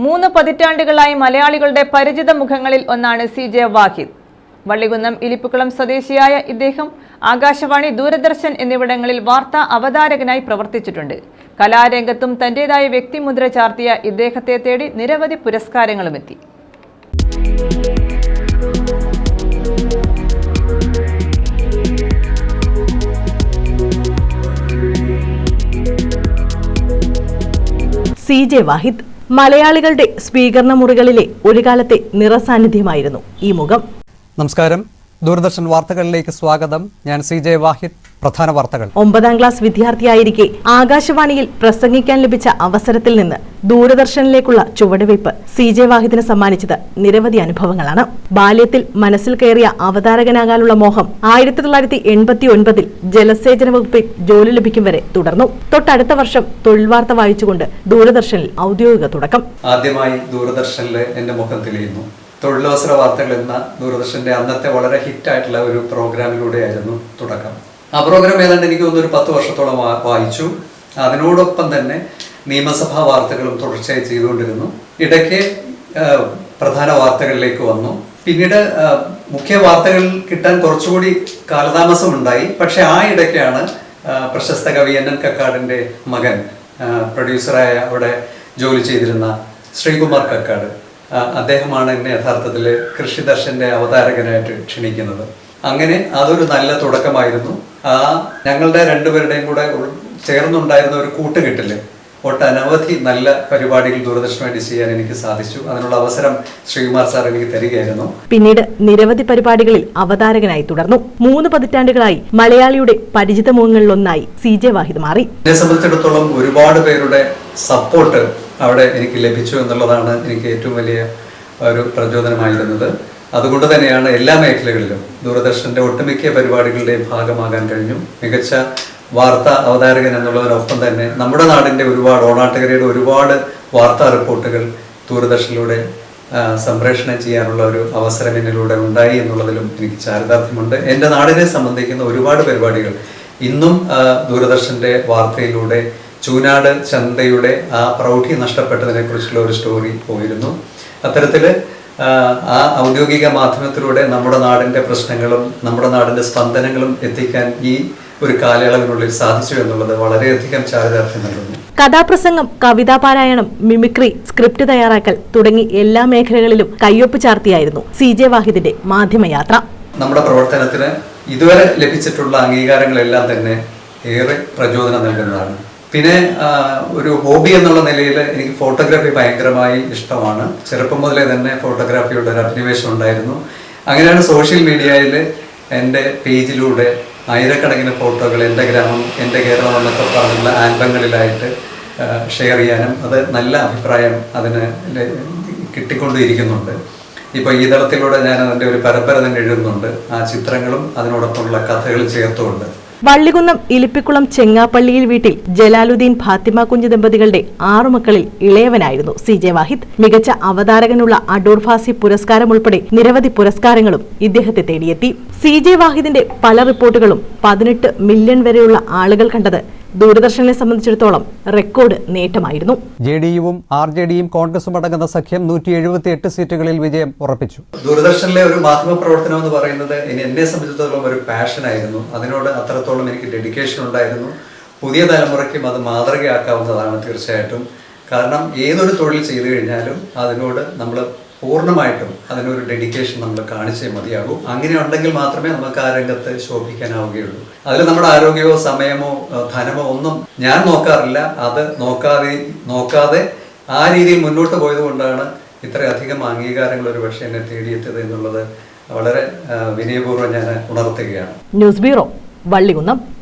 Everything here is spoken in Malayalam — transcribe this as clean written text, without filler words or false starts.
3 പതിറ്റാണ്ടുകളായി മലയാളികളുടെ പരിചിത മുഖങ്ങളിൽ ഒന്നാണ് CJ വാഹിദ്. വള്ളികുന്നം ഇലിപ്പുക്കുളം സ്വദേശിയായ ഇദ്ദേഹം ആകാശവാണി, ദൂരദർശൻ എന്നിവിടങ്ങളിൽ വാർത്താ അവതാരകനായി പ്രവർത്തിച്ചിട്ടുണ്ട്. കലാരംഗത്തും തന്റേതായ വ്യക്തിമുദ്ര ചാർത്തിയ ഇദ്ദേഹത്തെ തേടി നിരവധി പുരസ്കാരങ്ങളുമെത്തി. CJ വാഹിദ് മലയാളികളുടെ സ്വീകരണ മുറികളിലെ ഒരു കാലത്തെ നിറസാന്നിധ്യമായിരുന്നു ഈ മുഖം. നമസ്കാരം, ദൂരദർശൻ വാർത്തകളിലേക്ക് സ്വാഗതം. ഞാൻ CJ വാഹിദ്. പ്രധാന വാർത്തകൾ. 9ാം ക്ലാസ് വിദ്യാർത്ഥിയായിരിക്കെ ആകാശവാണിയിൽ പ്രസംഗിക്കാൻ ലഭിച്ച അവസരത്തിൽ നിന്ന് ദൂരദർശനിലേക്കുള്ള ചുവടുവയ്പ് CJ വാഹിദിന് സമ്മാനിച്ചത് നിരവധി അനുഭവങ്ങളാണ്. ബാല്യത്തിൽ മനസ്സിൽ കയറിയ അവതാരകനാകാനുള്ള മോഹം 1989 ജലസേചന വകുപ്പിൽ ജോലി ലഭിക്കും വരെ തുടർന്നു. തൊട്ടടുത്ത വർഷം തൊഴിൽ വാർത്ത വായിച്ചുകൊണ്ട് ദൂരദർശനിൽ ഔദ്യോഗിക തുടക്കം. ആദ്യമായി ദൂരദർശനിൽ എന്റെ മുഖം തെളിയുന്നു. തൊഴിലവസര വാർത്തകൾ എന്ന ദൂരദർശന്റെ അന്നത്തെ വളരെ ഹിറ്റായിട്ടുള്ള ഒരു പ്രോഗ്രാമിലൂടെയായിരുന്നു തുടക്കം. ആ പ്രോഗ്രാം ഏതാണ്ട് എനിക്ക് തോന്നുന്നു ഒരു 10 വർഷത്തോളം വായിച്ചു. അതിനോടൊപ്പം തന്നെ നിയമസഭാ വാർത്തകളും തുടർച്ചയായി ചെയ്തുകൊണ്ടിരുന്നു. ഇടയ്ക്ക് പ്രധാന വാർത്തകളിലേക്ക് വന്നു. പിന്നീട് മുഖ്യ വാർത്തകൾ കിട്ടാൻ കുറച്ചുകൂടി കാലതാമസം ഉണ്ടായി. പക്ഷെ ആ ഇടയ്ക്കാണ് പ്രശസ്ത കവി NN കക്കാടിന്റെ മകൻ, പ്രൊഡ്യൂസറായ അവിടെ ജോലി ചെയ്തിരുന്ന ശ്രീകുമാർ കക്കാട്, അദ്ദേഹമാണ് എന്നെ യഥാർത്ഥത്തിൽ കൃഷിദർശന്റെ അവതാരകനായിട്ട് ക്ഷണിക്കുന്നത്. അങ്ങനെ അതൊരു നല്ല തുടക്കമായിരുന്നു. ഞങ്ങളുടെ രണ്ടുപേരുടെയും കൂടെ ചേർന്നുണ്ടായിരുന്ന ഒരു കൂട്ടുകെട്ടില് ഒട്ടനവധി നല്ല പരിപാടികൾ ദൂരദർശന് വേണ്ടി ചെയ്യാൻ എനിക്ക് സാധിച്ചു. അതിനുള്ള അവസരം ശ്രീകുമാർ സാർ എനിക്ക് തരികയായിരുന്നു. പിന്നീട് നിരവധി പരിപാടികളിൽ അവതാരകനായി തുടർന്നു. 3 പതിറ്റാണ്ടുകളായി മലയാളിയുടെ പരിചിത മുഖങ്ങളിലൊന്നായി CJ വാഹിദ് മാറി. എന്നെ സംബന്ധിച്ചിടത്തോളം ഒരുപാട് പേരുടെ സപ്പോർട്ട് അവിടെ എനിക്ക് ലഭിച്ചു എന്നുള്ളതാണ് എനിക്ക് ഏറ്റവും വലിയ ഒരു പ്രചോദനമായിരുന്നത്. അതുകൊണ്ട് തന്നെയാണ് എല്ലാ മേഖലകളിലും ദൂരദർശന്റെ ഒട്ടുമിക്ക പരിപാടികളുടെയും ഭാഗമാകാൻ കഴിഞ്ഞു. മികച്ച വാർത്താ അവതാരകൻ എന്നുള്ളതിനൊപ്പം തന്നെ നമ്മുടെ നാടിന്റെ ഒരുപാട്, ഓണാട്ടുകരയുടെ ഒരുപാട് വാർത്താ റിപ്പോർട്ടുകൾ ദൂരദർശനിലൂടെ സംപ്രേഷണം ചെയ്യാനുള്ള ഒരു അവസരം എന്നിലൂടെ ഉണ്ടായി എന്നുള്ളതിലും എനിക്ക് ചാരിതാർത്ഥ്യമുണ്ട്. എൻ്റെ നാടിനെ സംബന്ധിക്കുന്ന ഒരുപാട് പരിപാടികൾ ഇന്നും ദൂരദർശന്റെ വാർത്തയിലൂടെ ചൂനാട് ചന്തയുടെ ആ പ്രൗഢി നഷ്ടപ്പെട്ടതിനെ കുറിച്ചുള്ള ഒരു സ്റ്റോറി പോയിരുന്നു. അത്തരത്തില് ആ ഔദ്യോഗിക മാധ്യമത്തിലൂടെ നമ്മുടെ നാടിന്റെ പ്രശ്നങ്ങളും നമ്മുടെ നാടിന്റെ സ്പന്ദനങ്ങളും എത്തിക്കാൻ ഈ ഒരു കാലയളവിനുള്ളിൽ സാധിച്ചു എന്നുള്ളത് വളരെയധികം ചാരിതാർത്ഥ്യം നൽകുന്നു. കഥാപ്രസംഗം, കവിതാ പാരായണം, മിമിക്രി, സ്ക്രിപ്റ്റ് തയ്യാറാക്കൽ തുടങ്ങി എല്ലാ മേഖലകളിലും കയ്യൊപ്പ് ചാർത്തിയായിരുന്നു CJ വാഹിദിന്റെ മാധ്യമയാത്ര. നമ്മുടെ പ്രവർത്തനത്തിന് ഇതുവരെ ലഭിച്ചിട്ടുള്ള അംഗീകാരങ്ങളെല്ലാം തന്നെ ഏറെ പ്രചോദനം നൽകുന്നതാണ്. പിന്നെ ഒരു ഹോബി എന്നുള്ള നിലയിൽ എനിക്ക് ഫോട്ടോഗ്രാഫി ഭയങ്കരമായി ഇഷ്ടമാണ്. ചെറുപ്പം മുതലേ തന്നെ ഫോട്ടോഗ്രാഫിയുടെ ഒരു അഭിനിവേശം ഉണ്ടായിരുന്നു. അങ്ങനെയാണ് സോഷ്യൽ മീഡിയയിൽ എൻ്റെ പേജിലൂടെ ആയിരക്കണക്കിന് ഫോട്ടോകൾ എൻ്റെ ഗ്രാമം, എൻ്റെ കേരളം എന്നൊക്കെ പറഞ്ഞുള്ള ആൽബങ്ങളിലായിട്ട് ഷെയർ ചെയ്യാനും അത് നല്ല അഭിപ്രായം അതിന് കിട്ടിക്കൊണ്ടിരിക്കുന്നുണ്ട്. ഇപ്പോൾ ഈ തലത്തിലൂടെ ഞാൻ അതിൻ്റെ ഒരു പരമ്പര തന്നെ എഴുതുന്നുണ്ട്. ആ ചിത്രങ്ങളും അതിനോടൊപ്പമുള്ള കഥകൾ ചേർത്തുകൊണ്ട്. വള്ളികുന്നം ഇലിപ്പിക്കുളം ചെങ്ങാപ്പള്ളിയിൽ വീട്ടിൽ ജലാലുദ്ദീൻ ഫാത്തിമ കുഞ്ഞ് ദമ്പതികളുടെ 6 മക്കളിൽ ഇളയവനായിരുന്നു CJ വാഹിദ്. മികച്ച അവതാരകനുള്ള അടൂർ ഫാസി പുരസ്കാരം ഉൾപ്പെടെ നിരവധി പുരസ്കാരങ്ങളും ഇദ്ദേഹത്തെ തേടിയെത്തി. CJ വാഹിദിന്റെ പല റിപ്പോർട്ടുകളും 18 മില്യൺ വരെയുള്ള ആളുകൾ കണ്ടത് ദൂരദർശനെ സംബന്ധിച്ചിടത്തോളം റെക്കോർഡ് നേട്ടമായിരുന്നു. JDUവും RJDയും കോൺഗ്രസും അടങ്ങുന്ന സഖ്യം 178 സീറ്റുകളിൽ വിജയം ഉറപ്പിച്ചു. ദൂരദർശനിലെ ഒരു മാധ്യമ പ്രവർത്തനം എന്ന് പറയുന്നത് എന്നെ സംബന്ധിച്ചിടത്തോളം ഒരു പാഷനായിരുന്നു. അതിനോട് അത്രത്തോളം എനിക്ക് ഡെഡിക്കേഷൻ ഉണ്ടായിരുന്നു. പുതിയ തലമുറയ്ക്കും അത് മാതൃകയാക്കാവുന്നതാണ് തീർച്ചയായിട്ടും. കാരണം ഏതൊരു തൊഴിൽ ചെയ്തു കഴിഞ്ഞാലും അതിനോട് നമ്മൾ പൂർണ്ണമായിട്ടും അതിനൊരു ഡെഡിക്കേഷൻ നമ്മൾ കാണിച്ചേ മതിയാകൂ. അങ്ങനെ ഉണ്ടെങ്കിൽ മാത്രമേ നമുക്ക് ആ രംഗത്ത് ശോഭിക്കാനാവുകയുള്ളൂ. അതിൽ നമ്മുടെ ആരോഗ്യമോ സമയമോ ധനമോ ഒന്നും ഞാൻ നോക്കാറില്ല. അത് നോക്കാതെ ആ രീതിയിൽ മുന്നോട്ട് പോയത് കൊണ്ടാണ് ഇത്രയധികം അംഗീകാരങ്ങൾ ഒരു പക്ഷേ എന്നെ തേടിയെത്തിയത് എന്നുള്ളത് വളരെ വിനയപൂർവ്വം ഞാൻ ഉണർത്തുകയാണ്. News bureau, Vallikunnam.